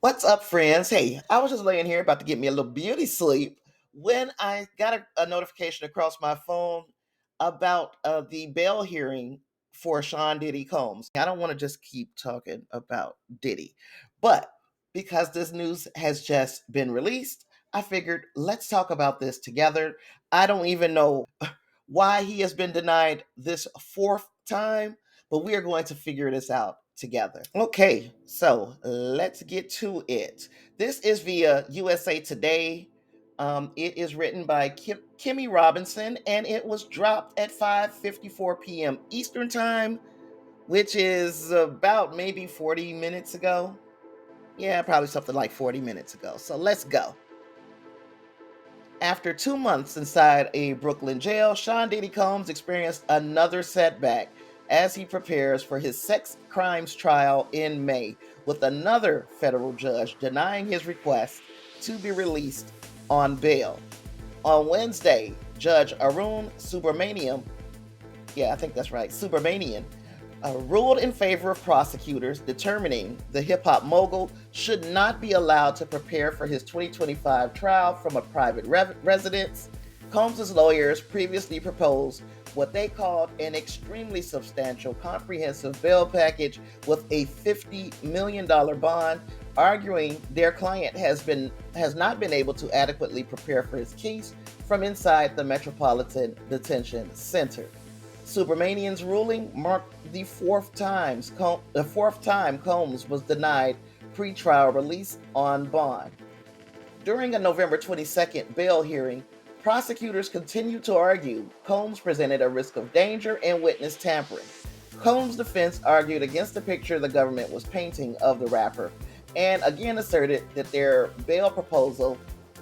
What's up, friends? Hey, I was just laying here about to get me a little beauty sleep when I got a notification across my phone about the bail hearing for Sean Diddy Combs. I don't want to just keep talking about Diddy, but because this news has just been released, I figured let's talk about this together. I don't even know why he has been denied this fourth time, but we are going to figure this out together. Okay, so let's get to it. This is via USA Today. It is written by Kimmy Robinson, and it was dropped at 5:54 p.m. Eastern Time, which is about maybe 40 minutes ago. Yeah, probably something like 40 minutes ago. So let's go. After 2 months inside a Brooklyn jail, Sean Diddy Combs experienced another setback as he prepares for his sex crimes trial in May, with another federal judge denying his request to be released on bail. On Wednesday, Judge Arun Subramanian, yeah, I think that's right, Subramanian, ruled in favor of prosecutors, determining the hip hop mogul should not be allowed to prepare for his 2025 trial from a private residence. Combs' lawyers previously proposed what they called an extremely substantial comprehensive bail package with a $50 million bond, arguing their client has not been able to adequately prepare for his case from inside the Metropolitan Detention Center. Subramanian's ruling marked the fourth time Combs was denied pretrial release on bond. During a November 22nd bail hearing, prosecutors continued to argue Combs presented a risk of danger and witness tampering. Combs' defense argued against the picture the government was painting of the rapper, and again asserted that their bail proposal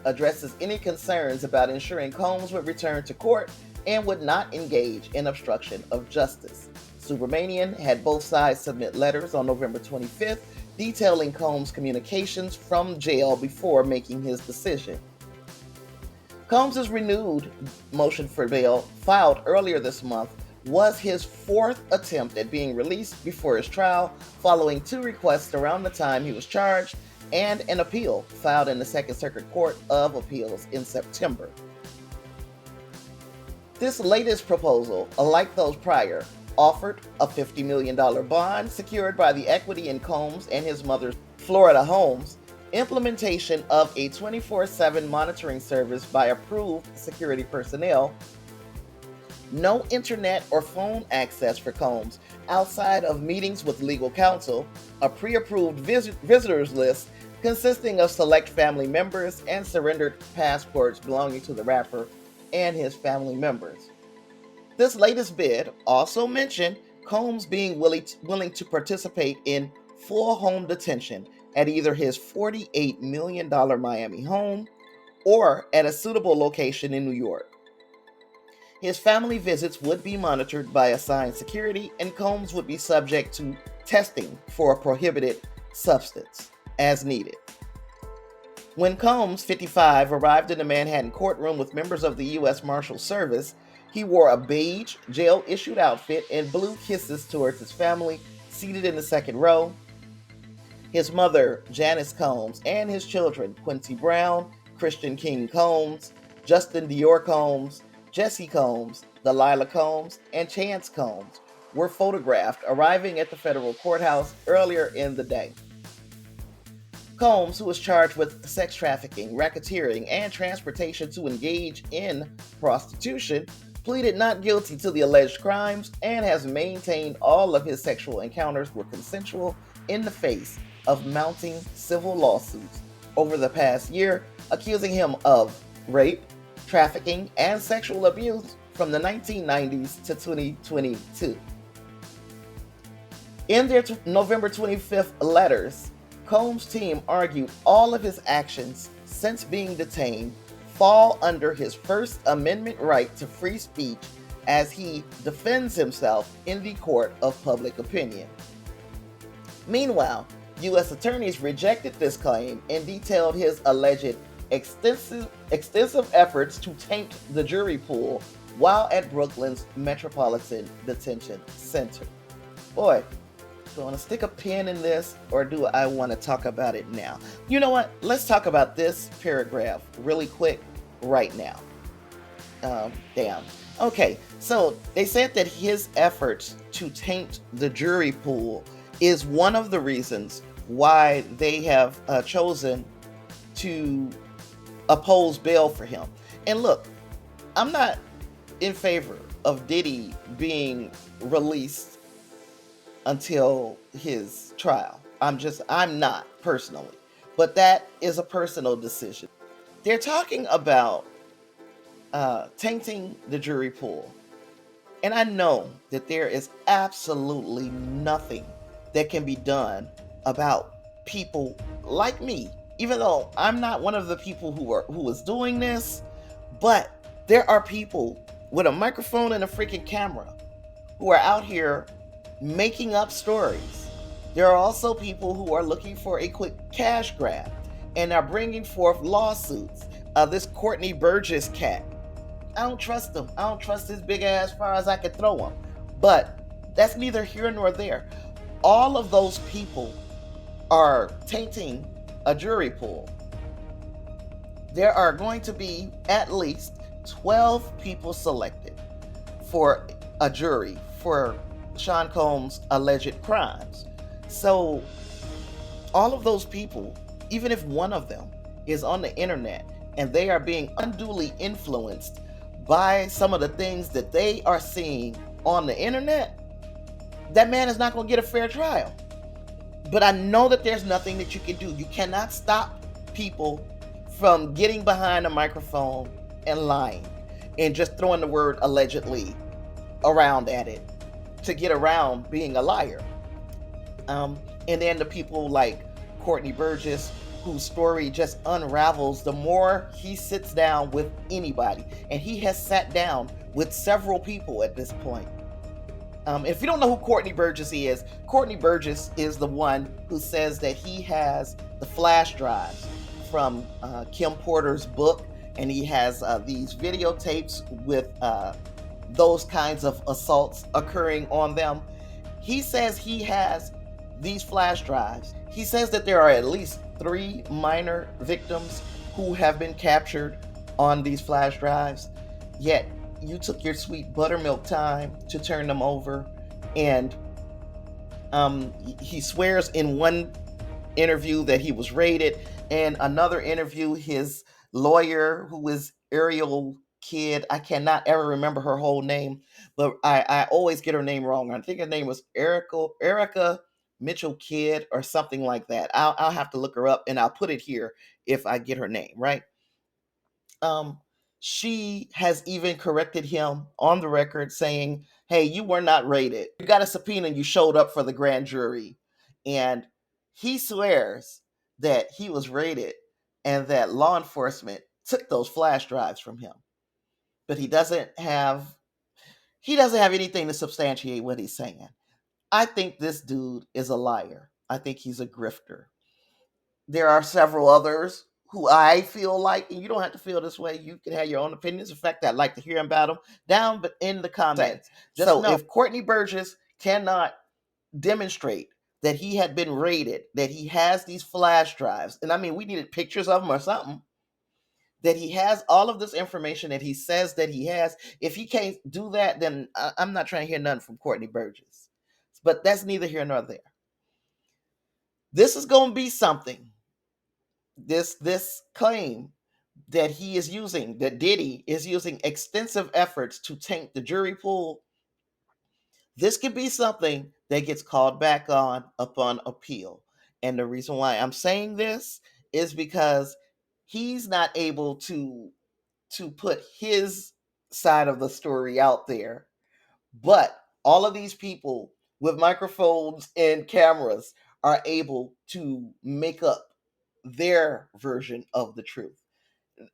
addresses any concerns about ensuring Combs would return to court and would not engage in obstruction of justice. Subramanian had both sides submit letters on November 25th detailing Combs' communications from jail before making his decision. Combs' renewed motion for bail, filed earlier this month, was his fourth attempt at being released before his trial, following two requests around the time he was charged and an appeal filed in the Second Circuit Court of Appeals in September. This latest proposal, like those prior, offered a $50 million bond secured by the equity in Combs and his mother's Florida homes, implementation of a 24/7 monitoring service by approved security personnel, no internet or phone access for Combs outside of meetings with legal counsel, a pre-approved visitors list consisting of select family members, and surrendered passports belonging to the rapper and his family members. This latest bid also mentioned Combs being willing to participate in full home detention at either his $48 million Miami home or at a suitable location in New York. His family visits would be monitored by assigned security, and Combs would be subject to testing for a prohibited substance as needed. When Combs, 55, arrived in the Manhattan courtroom with members of the U.S. Marshal Service, he wore a beige, jail-issued outfit and blew kisses towards his family seated in the second row. His mother, Janice Combs, and his children, Quincy Brown, Christian King Combs, Justin Dior Combs, Jesse Combs, Delilah Combs, and Chance Combs, were photographed arriving at the federal courthouse earlier in the day. Combs, who was charged with sex trafficking, racketeering, and transportation to engage in prostitution, pleaded not guilty to the alleged crimes and has maintained all of his sexual encounters were consensual in the face of mounting civil lawsuits over the past year, accusing him of rape, trafficking, and sexual abuse from the 1990s to 2022. In their November 25th letters, Combs' team argued all of his actions since being detained fall under his First Amendment right to free speech as he defends himself in the court of public opinion. Meanwhile, U.S. attorneys rejected this claim and detailed his alleged extensive efforts to taint the jury pool while at Brooklyn's Metropolitan Detention Center. Boy, Do I want to stick a pin in this, or do I want to talk about it now? You know what? Let's talk about this paragraph really quick right now. Damn. Okay, so they said that his efforts to taint the jury pool is one of the reasons why they have chosen to oppose bail for him. And look, I'm not in favor of Diddy being released until his trial. I'm not personally, but that is a personal decision. They're talking about tainting the jury pool. And I know that there is absolutely nothing that can be done about people like me, even though I'm not one of the people who is doing this, but there are people with a microphone and a freaking camera who are out here making up stories. There are also people who are looking for a quick cash grab and are bringing forth lawsuits. This Courtney Burgess cat, I don't trust him. I don't trust his big ass as far as I can throw him. But that's neither here nor there. All of those people are tainting a jury pool. There are going to be at least 12 people selected for a jury for Sean Combs' alleged crimes. So all of those people, even if one of them is on the internet and they are being unduly influenced by some of the things that they are seeing on the internet, that man is not going to get a fair trial. But I know that there's nothing that you can do. You cannot stop people from getting behind a microphone and lying and just throwing the word allegedly around at it to get around being a liar. And then the people like Courtney Burgess, whose story just unravels the more he sits down with anybody. And he has sat down with several people at this point. If you don't know who Courtney Burgess is the one who says that he has the flash drives from Kim Porter's book, and he has these videotapes with those kinds of assaults occurring on them. He says he has these flash drives. He says that there are at least 3 minor victims who have been captured on these flash drives, yet you took your sweet buttermilk time to turn them over. And he swears in one interview that he was raided, and another interview his lawyer, who is Ariel Kidd, I cannot ever remember her whole name, but I always get her name wrong. I think her name was Erica Mitchell Kidd or something like that. I'll have to look her up, and I'll put it here if I get her name right. She has even corrected him on the record, saying, hey, you were not raided. You got a subpoena and you showed up for the grand jury. And he swears that he was raided and that law enforcement took those flash drives from him. But he doesn't have anything to substantiate what he's saying. I think this dude is a liar. I think he's a grifter. There are several others who I feel like, and you don't have to feel this way, you can have your own opinions. In fact, I'd like to hear about them down in the comments. So if Courtney Burgess cannot demonstrate that he had been raided, that he has these flash drives, and I mean, we needed pictures of them or something, that he has all of this information that he says that he has. If he can't do that, then I'm not trying to hear nothing from Courtney Burgess. But that's neither here nor there. This is going to be something. This claim that he is using, that Diddy is using extensive efforts to taint the jury pool, this could be something that gets called back on upon appeal. And the reason why I'm saying this is because he's not able to put his side of the story out there, but all of these people with microphones and cameras are able to make up their version of the truth.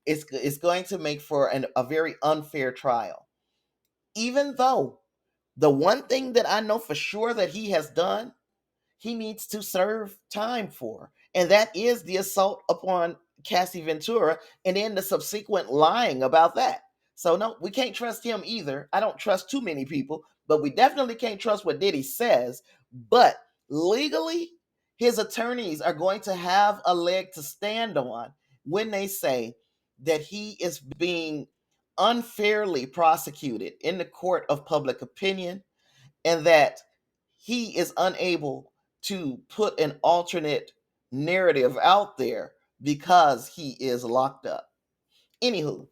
It's going to make for a very unfair trial. Even though the one thing that I know for sure that he has done, he needs to serve time for, and that is the assault upon Cassie Ventura and then the subsequent lying about that. So no, we can't trust him either. I don't trust too many people, but we definitely can't trust what Diddy says. But Legally, his attorneys are going to have a leg to stand on when they say that he is being unfairly prosecuted in the court of public opinion and that he is unable to put an alternate narrative out there because he is locked up. Anywho,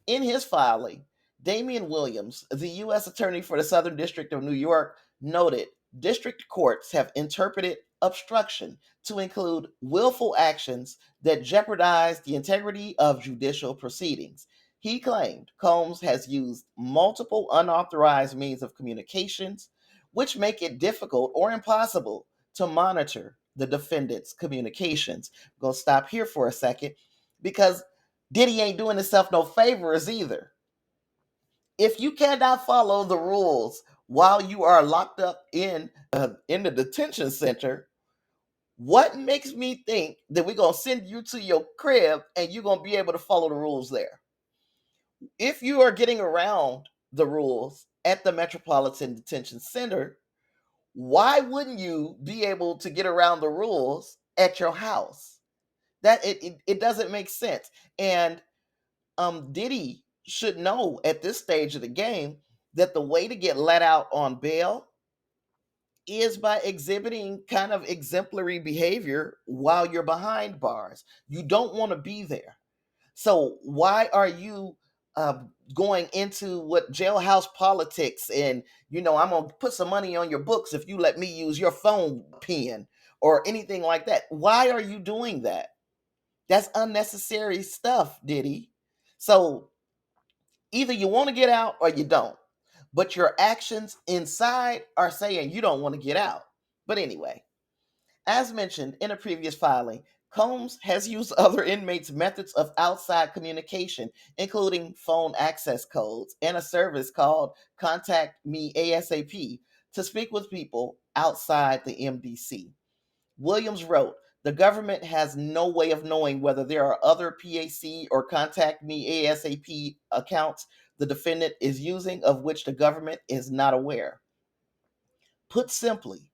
in his filing, Damian Williams, the U.S. Attorney for the Southern District of New York, noted district courts have interpreted obstruction to include willful actions that jeopardize the integrity of judicial proceedings. He claimed Combs has used multiple unauthorized means of communications, which make it difficult or impossible to monitor the defendant's communications. I'm going to stop here for a second because Diddy ain't doing himself no favors either. If you cannot follow the rules while you are locked up in the detention center, what makes me think that we're gonna send you to your crib and you're gonna be able to follow the rules there? If you are getting around the rules at the Metropolitan Detention Center, why wouldn't you be able to get around the rules at your house? That it doesn't make sense. And Diddy should know at this stage of the game that the way to get let out on bail is by exhibiting kind of exemplary behavior while you're behind bars. You don't want to be there. So why are you going into what jailhouse politics and I'm gonna put some money on your books if you let me use your phone pen or anything like that? Why are you doing that? That's unnecessary stuff, Diddy. So either you want to get out or you don't. But your actions inside are saying you don't want to get out. But anyway, as mentioned in a previous filing, Combs has used other inmates' methods of outside communication, including phone access codes and a service called Contact Me ASAP to speak with people outside the MDC. Williams wrote, the government has no way of knowing whether there are other PAC or Contact Me ASAP accounts the defendant is using of which the government is not aware. Put simply,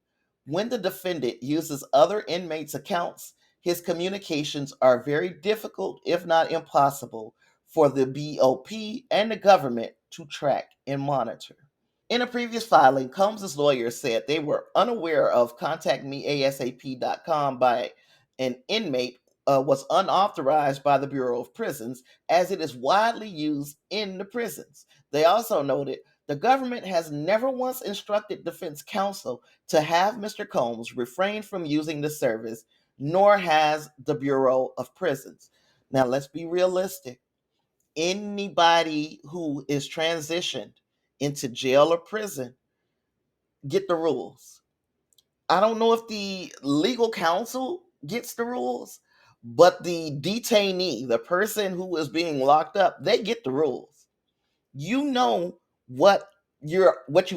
when the defendant uses other inmates' accounts, his communications are very difficult, if not impossible, for the BOP and the government to track and monitor. In a previous filing, Combs' lawyers said they were unaware of contactmeasap.com by an inmate was unauthorized by the Bureau of Prisons, as it is widely used in the prisons. They also noted the government has never once instructed defense counsel to have Mr. Combs refrain from using the service, nor has the Bureau of Prisons. Now, let's be realistic. Anybody who is transitioned into jail or prison get the rules. I don't know if the legal counsel gets the rules, but the detainee, the person who is being locked up, they get the rules. You know what you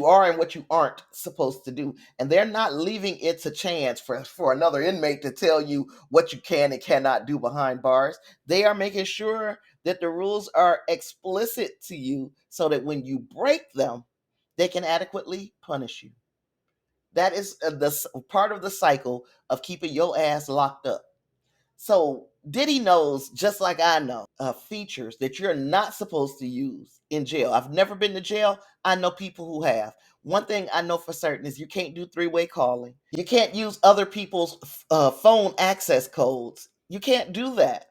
are and what you aren't supposed to do, and they're not leaving it to chance for another inmate to tell you what you can and cannot do behind bars. They are making sure that the rules are explicit to you so that when you break them, they can adequately punish you. That is the part of the cycle of keeping your ass locked up. So Diddy knows, just like I know, features that you're not supposed to use in jail. I've never been to jail. I know people who have. One thing I know for certain is you can't do three-way calling. You can't use other people's phone access codes. You can't do that.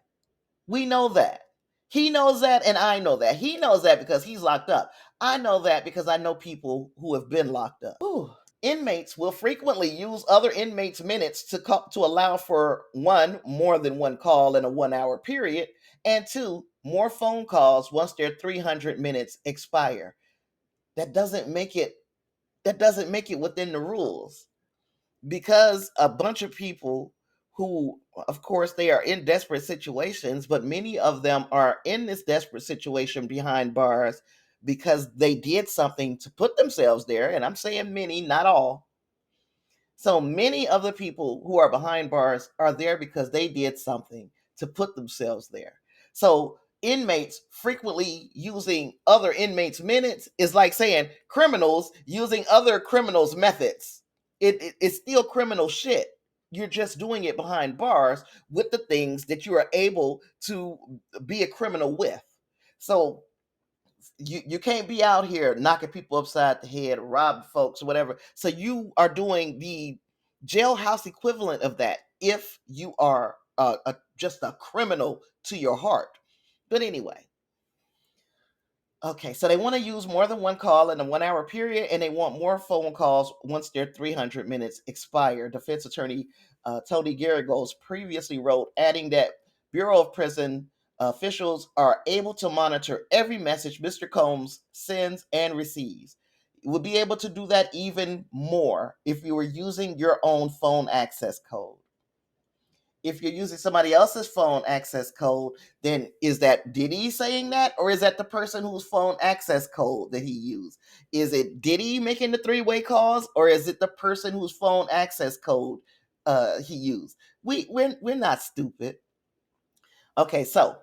We know that. He knows that, and I know that. He knows that because he's locked up. I know that because I know people who have been locked up. Ooh. Inmates will frequently use other inmates' minutes to allow for one, more than one call in a 1 hour period, and two, more phone calls once their 300 minutes expire. That doesn't make it within the rules because a bunch of people who, of course, they are in desperate situations, but many of them are in this desperate situation behind bars because they did something to put themselves there. And I'm saying many, not all. So many of the people who are behind bars are there because they did something to put themselves there. So inmates frequently using other inmates' minutes is like saying criminals using other criminals' methods. It's still criminal shit. You're just doing it behind bars with the things that you are able to be a criminal with. So you can't be out here knocking people upside the head, robbing folks, whatever. So you are doing the jailhouse equivalent of that if you are just a criminal to your heart. But anyway, okay, so they want to use more than one call in a 1 hour period, and they want more phone calls once their 300 minutes expire. Defense attorney Tony Garrigos previously wrote, adding that Bureau of Prison officials are able to monitor every message Mr. Combs sends and receives. You would be able to do that even more if you were using your own phone access code. If you're using somebody else's phone access code, then is that Diddy saying that, or is that the person whose phone access code that he used? Is it Diddy making the three-way calls, or is it the person whose phone access code he used? We're not stupid. Okay, so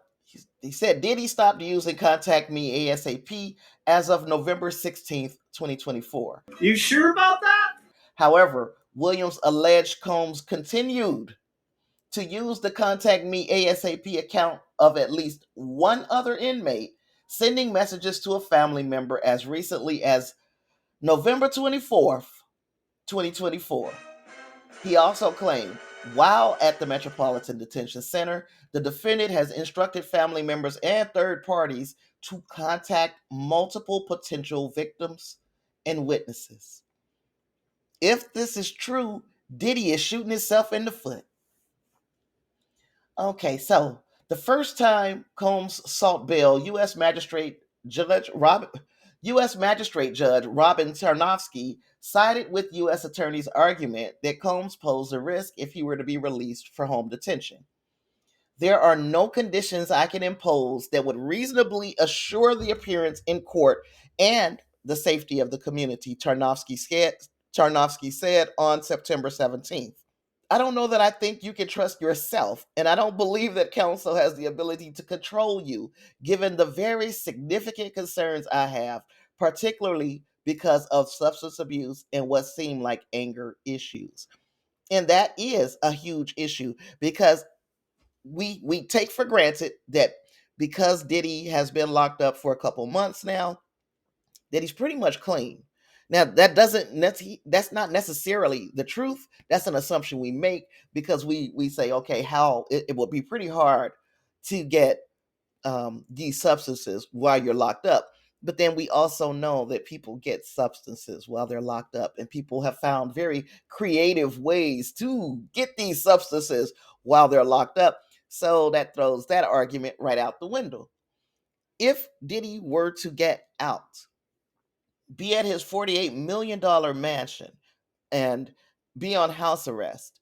he said Diddy stopped using Contact Me ASAP as of November 16th, 2024. You sure about that? However, Williams alleged Combs continued to use the Contact Me ASAP account of at least one other inmate, sending messages to a family member as recently as November 24th, 2024. He also claimed, while at the Metropolitan Detention Center, the defendant has instructed family members and third parties to contact multiple potential victims and witnesses. If this is true, Diddy is shooting himself in the foot. Okay, so the first time Combs sought bail, U.S. Magistrate Judge Robin Tarnofsky sided with U.S. Attorney's argument that Combs posed a risk if he were to be released for home detention. There are no conditions I can impose that would reasonably assure the appearance in court and the safety of the community, Tarnofsky said on September 17th. I don't know that I think you can trust yourself, and I don't believe that counsel has the ability to control you, given the very significant concerns I have, particularly because of substance abuse and what seem like anger issues. And that is a huge issue because we take for granted that because Diddy has been locked up for a couple months now, that he's pretty much clean. Now that's not necessarily the truth. That's an assumption we make because we say, okay, how it would be pretty hard to get these substances while you're locked up. But then we also know that people get substances while they're locked up, and people have found very creative ways to get these substances while they're locked up. So that throws that argument right out the window. If Diddy were to get out, be at his $48 million mansion, and be on house arrest,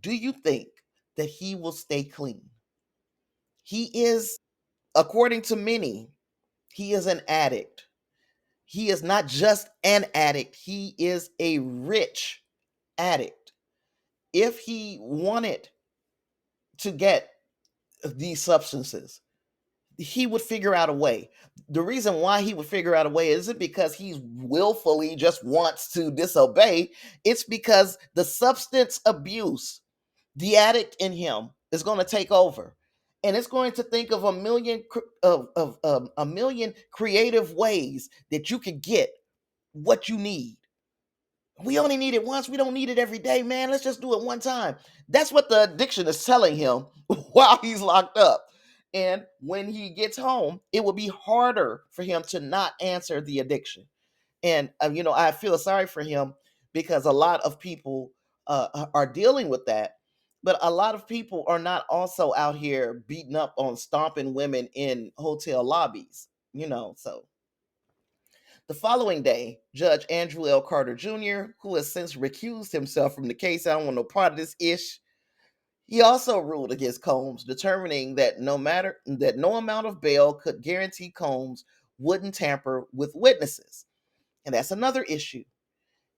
do you think that he will stay clean? He is, according to many, he is an addict. He is not just an addict, he is a rich addict. If he wanted to get these substances, he would figure out a way. The reason why he would figure out a way isn't because he willfully just wants to disobey. It's because the substance abuse, the addict in him, is going to take over, and it's going to think of a million creative ways that you could get what you need. We only need it once. We don't need it every day, man. Let's just do it one time. That's what the addiction is telling him while he's locked up. And when he gets home, it will be harder for him to not answer the addiction. And, I feel sorry for him because a lot of people are dealing with that. But a lot of people are not also out here beating up on stomping women in hotel lobbies, so. The following day, Judge Andrew L. Carter Jr., who has since recused himself from the case, I don't want no part of this ish, he also ruled against Combs, determining that no amount of bail could guarantee Combs wouldn't tamper with witnesses. And that's another issue.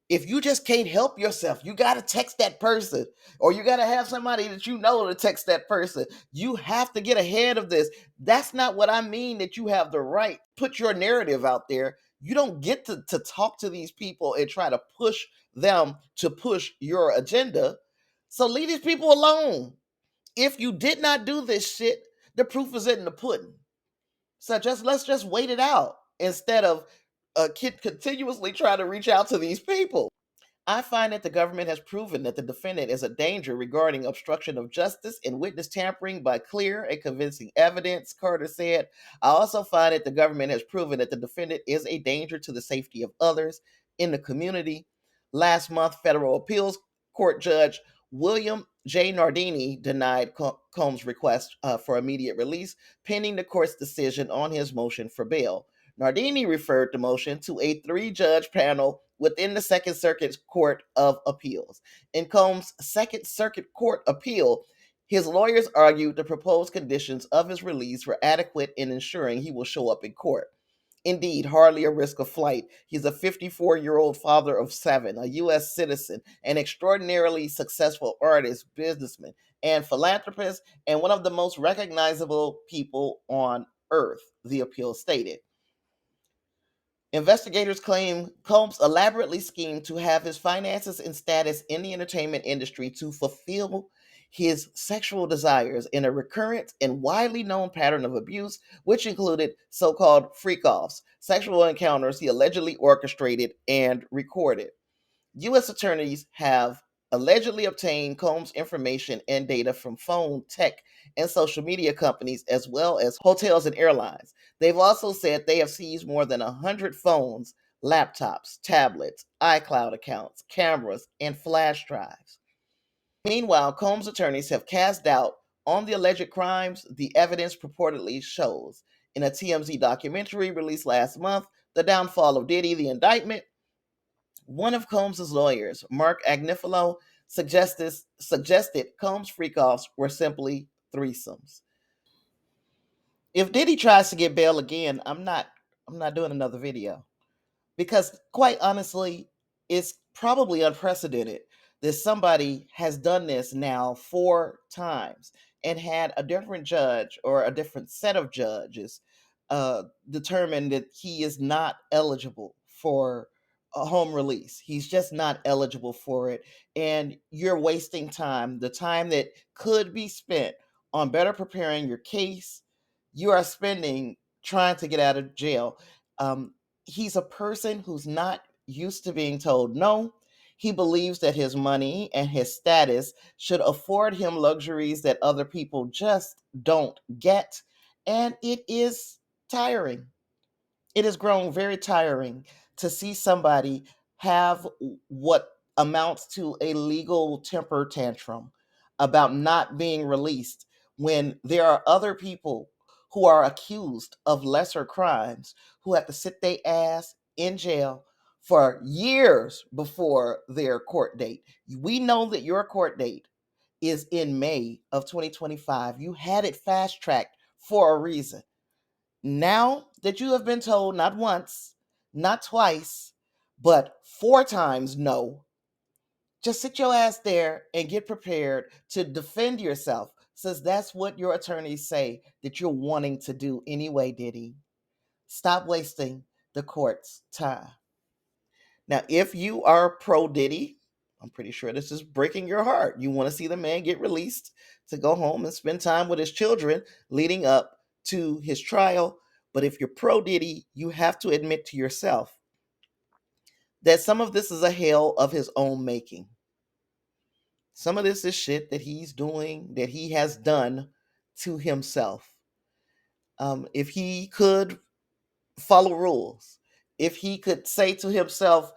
If you just can't help yourself, you got to text that person, or you got to have somebody that you know to text that person. You have to get ahead of this. That's not what I mean that you have the right. Put your narrative out there. You don't get to talk to these people and try to push them to push your agenda. So leave these people alone. If you did not do this shit, the proof is in the pudding. So let's just wait it out instead of continuously trying to reach out to these people. I find that the government has proven that the defendant is a danger regarding obstruction of justice and witness tampering by clear and convincing evidence, Carter said. I also find that the government has proven that the defendant is a danger to the safety of others in the community. Last month, federal appeals court judge William J. Nardini denied Combs' request for immediate release, pending the court's decision on his motion for bail. Nardini referred the motion to a three-judge panel within the Second Circuit Court of Appeals. In Combs' Second Circuit Court appeal, his lawyers argued the proposed conditions of his release were adequate in ensuring he will show up in court. Indeed, hardly a risk of flight. He's a 54-year-old father of seven, a U.S. citizen, an extraordinarily successful artist, businessman, and philanthropist, and one of the most recognizable people on earth, the appeal stated. Investigators claim Combs elaborately schemed to have his finances and status in the entertainment industry to fulfill his sexual desires in a recurrent and widely known pattern of abuse, which included so called freak offs, sexual encounters he allegedly orchestrated and recorded. U.S. attorneys have allegedly obtained Combs' information and data from phone, tech, and social media companies, as well as hotels and airlines. They've also said they have seized more than 100 phones, laptops, tablets, iCloud accounts, cameras, and flash drives. Meanwhile, Combs' attorneys have cast doubt on the alleged crimes the evidence purportedly shows. In a TMZ documentary released last month, The Downfall of Diddy, the indictment, one of Combs' lawyers, Mark Agnifilo, suggested Combs' freak-offs were simply threesomes. If Diddy tries to get bail again, I'm not doing another video because quite honestly, it's probably unprecedented that somebody has done this now 4 times and had a different judge or a different set of judges determine that he is not eligible for a home release. He's just not eligible for it. And you're wasting time, the time that could be spent on better preparing your case, you are spending trying to get out of jail. He's a person who's not used to being told no. He believes that his money and his status should afford him luxuries that other people just don't get. And it is tiring. It has grown very tiring to see somebody have what amounts to a legal temper tantrum about not being released when there are other people who are accused of lesser crimes who have to sit their ass in jail for years before their court date. We know that your court date is in May of 2025. You had it fast tracked for a reason. Now that you have been told not once, not twice, but 4 times no, just sit your ass there and get prepared to defend yourself, since that's what your attorneys say that you're wanting to do anyway, Diddy. Stop wasting the court's time. Now, if you are pro Diddy, I'm pretty sure this is breaking your heart. You want to see the man get released to go home and spend time with his children leading up to his trial. But if you're pro Diddy, you have to admit to yourself that some of this is a hell of his own making. Some of this is shit that he's doing, that he has done to himself. If he could follow rules, if he could say to himself,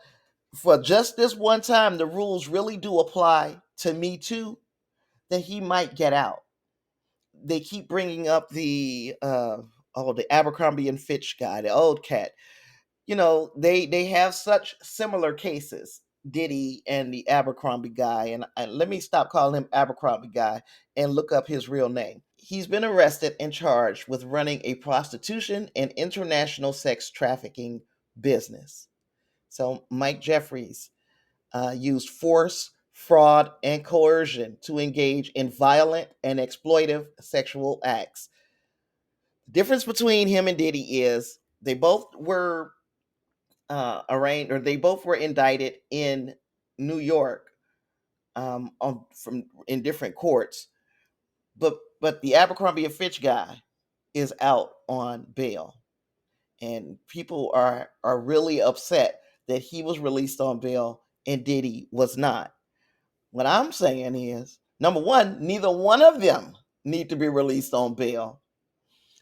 for just this one time, the rules really do apply to me too, then he might get out. They keep bringing up the Abercrombie and Fitch guy, the old cat. You know, they have such similar cases, Diddy and the Abercrombie guy, and let me stop calling him Abercrombie guy and look up his real name. He's been arrested and charged with running a prostitution and international sex trafficking business. So Mike Jeffries used force, fraud, and coercion to engage in violent and exploitive sexual acts. The difference between him and Diddy is they both were arraigned, or they both were indicted in New York, from in different courts, but the Abercrombie and Fitch guy is out on bail, and people are really upset that he was released on bail and Diddy was not. What I'm saying is, number one, neither one of them need to be released on bail.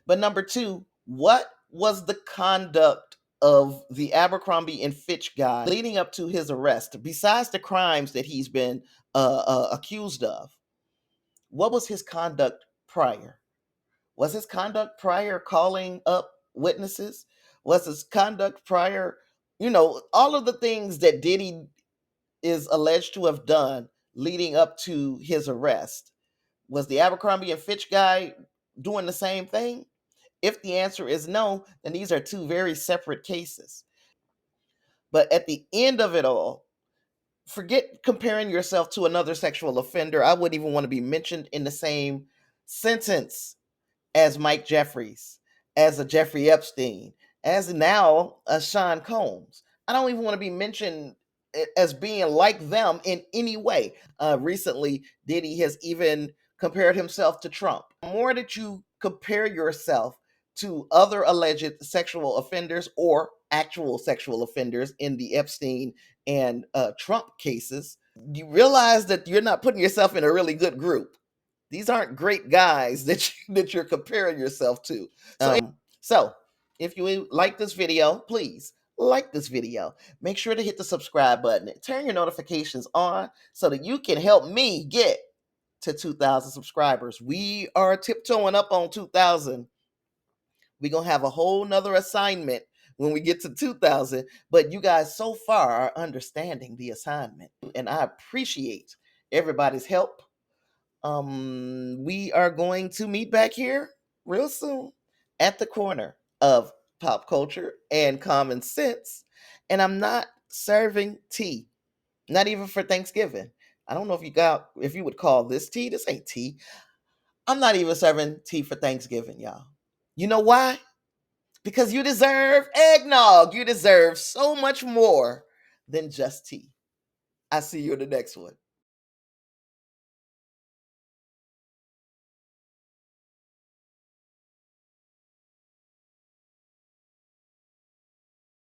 But number two, what was the conduct of the Abercrombie and Fitch guy leading up to his arrest, besides the crimes that he's been accused of? What was his conduct prior? Was his conduct prior calling up witnesses? Was his conduct prior, all of the things that Diddy is alleged to have done leading up to his arrest? Was the Abercrombie and Fitch guy doing the same thing? If the answer is no, then these are two very separate cases. But at the end of it all, forget comparing yourself to another sexual offender. I wouldn't even want to be mentioned in the same sentence as Mike Jeffries, as a Jeffrey Epstein, as now a Sean Combs. I don't even want to be mentioned as being like them in any way. Recently, Diddy has even compared himself to Trump. The more that you compare yourself to other alleged sexual offenders or actual sexual offenders in the Epstein and Trump cases, you realize that you're not putting yourself in a really good group. These aren't great guys that you're comparing yourself to. So if you like this video, please like this video. Make sure to hit the subscribe button and turn your notifications on so that you can help me get to 2,000 subscribers. We are tiptoeing up on 2,000. We're going to have a whole nother assignment when we get to 2,000. But you guys so far are understanding the assignment, and I appreciate everybody's help. We are going to meet back here real soon at the corner of pop culture and common sense. And I'm not serving tea, not even for Thanksgiving. I don't know if you would call this tea. This ain't tea. I'm not even serving tea for Thanksgiving, y'all. You know why? Because you deserve eggnog. You deserve so much more than just tea. I see you in the next one.